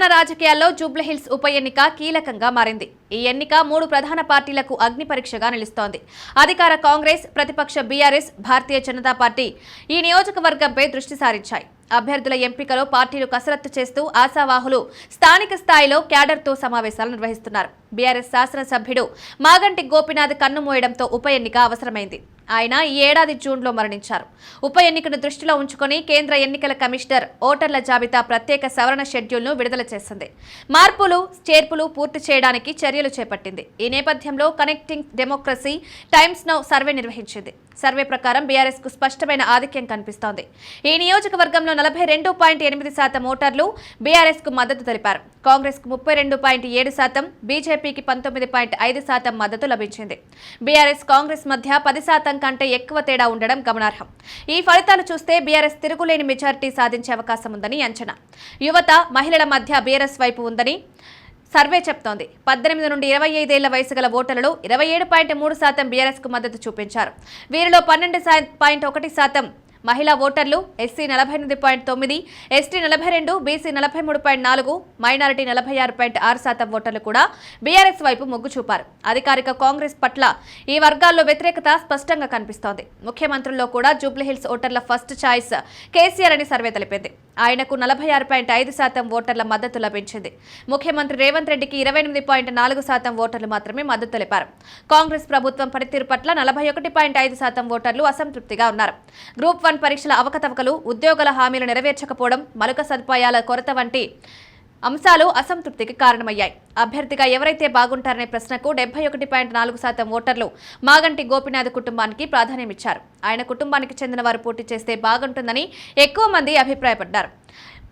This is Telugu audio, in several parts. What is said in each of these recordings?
తెలంగాణ రాజకీయాల్లో జూబ్లీహిల్స్ ఉప ఎన్నిక కీలకంగా మారింది. ఈ ఎన్నిక 3 ప్రధాన పార్టీలకు అగ్ని పరీక్షగా నిలుస్తోంది. అధికార కాంగ్రెస్, ప్రతిపక్ష బీఆర్ఎస్, భారతీయ జనతా పార్టీ ఈ నియోజకవర్గంపై దృష్టి సారించాయి. అభ్యర్థుల ఎంపికలో పార్టీలు కసరత్తు చేస్తూ ఆశావాహులు స్థానిక స్థాయిలో క్యాడర్తో సమావేశాలు నిర్వహిస్తున్నారు. బీఆర్ఎస్ శాసనసభ్యుడు మాగంటి గోపీనాథ్ కన్నుమూయడంతో ఉప ఎన్నిక అవసరమైంది. ఆయన ఈ ఏడాది జూన్లో మరణించారు. ఉప ఎన్నికను దృష్టిలో ఉంచుకుని కేంద్ర ఎన్నికల కమిషనర్ ఓటర్ల జాబితా ప్రత్యేక సవరణ షెడ్యూల్ను విడుదల చేసింది. మార్పులు, చేర్పులు పూర్తి చేయడానికి చర్యలు చేపట్టింది. ఈ నేపథ్యంలో connecting democracy times now survey నిర్వహించింది. సర్వే ప్రకారం బీఆర్ఎస్ కు స్పష్టమైన ఆధిక్యం కనిపిస్తోంది. ఈ నియోజకవర్గంలో 42.8% ఓటర్లు బీఆర్ఎస్ కు మద్దతు తెలిపారు. కాంగ్రెస్ కు 32.7%, బీజేపీకి 19.5% మద్దతు లభించింది. బీఆర్ఎస్, కాంగ్రెస్ మధ్య 10% కంటే ఎక్కువ తేడా ఉండడం గమనార్హం. ఈ ఫలితాలు చూస్తే బీఆర్ఎస్ తిరుగులేని మెజారిటీ సాధించే అవకాశం ఉందని అంచనా. యువత, మహిళల మధ్య బీఆర్ఎస్ వైపు ఉందని సర్వే చెప్తోంది. 18 నుండి 25 ఏళ్ల వయసు గల ఓటర్లలో 27.3% బీఆర్ఎస్ కు మద్దతు చూపించారు. వీరిలో 12.1% మహిళా ఓటర్లు, ఎస్సీ 48.9%, ఎస్టీ 42%, బీసీ 43.4%, మైనారిటీ 46.6% ఓటర్లు కూడా బీఆర్ఎస్ వైపు మొగ్గు చూపారు. అధికారిక కాంగ్రెస్ పట్ల ఈ వర్గాల్లో వ్యతిరేకత స్పష్టంగా కనిపిస్తోంది. ముఖ్యమంత్రుల్లో కూడా జూబ్లీహిల్స్ ఓటర్ల ఫస్ట్ చాయిస్ కేసీఆర్ అని సర్వే తెలిపింది. ఆయనకు 46.5% ఓటర్ల మద్దతు లభించింది. ముఖ్యమంత్రి రేవంత్ రెడ్డికి 28.4% ఓటర్లు మాత్రమే మద్దతు తెలిపారు. కాంగ్రెస్ ప్రభుత్వం పనితీరు పట్ల 41.5% ఓటర్లు అసంతృప్తిగా ఉన్నారు. గ్రూప్ 1 పరీక్షల అవకతవకలు, ఉద్యోగుల హామీలు నెరవేర్చకపోవడం, మౌలిక సదుపాయాల కొరత వంటి అంశాలు అసంతృప్తికి కారణమయ్యాయి. అభ్యర్థిగా ఎవరైతే బాగుంటారనే ప్రశ్నకు 71.4% ఓటర్లు మాగంటి గోపీనాథ్ కుటుంబానికి ప్రాధాన్యమిచ్చారు. ఆయన కుటుంబానికి చెందిన వారు పోటీ చేస్తే బాగుంటుందని ఎక్కువ మంది అభిప్రాయపడ్డారు.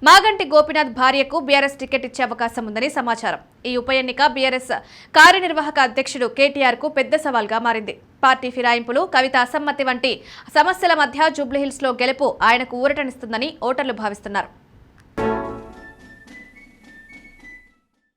మాగంటి గోపీనాథ్ భార్యకు బీఆర్ఎస్ టికెట్ ఇచ్చే అవకాశం ఉందని సమాచారం. ఈ ఉప ఎన్నిక బీఆర్ఎస్ కార్యనిర్వాహక అధ్యక్షుడు కేటీఆర్ కు పెద్ద సవాల్గా మారింది. పార్టీ ఫిరాయింపులు, కవిత అసమ్మతి వంటి సమస్యల మధ్య జూబ్లీహిల్స్ లో గెలుపు ఆయనకు ఊరటనిస్తుందని ఓటర్లు భావిస్తున్నారు.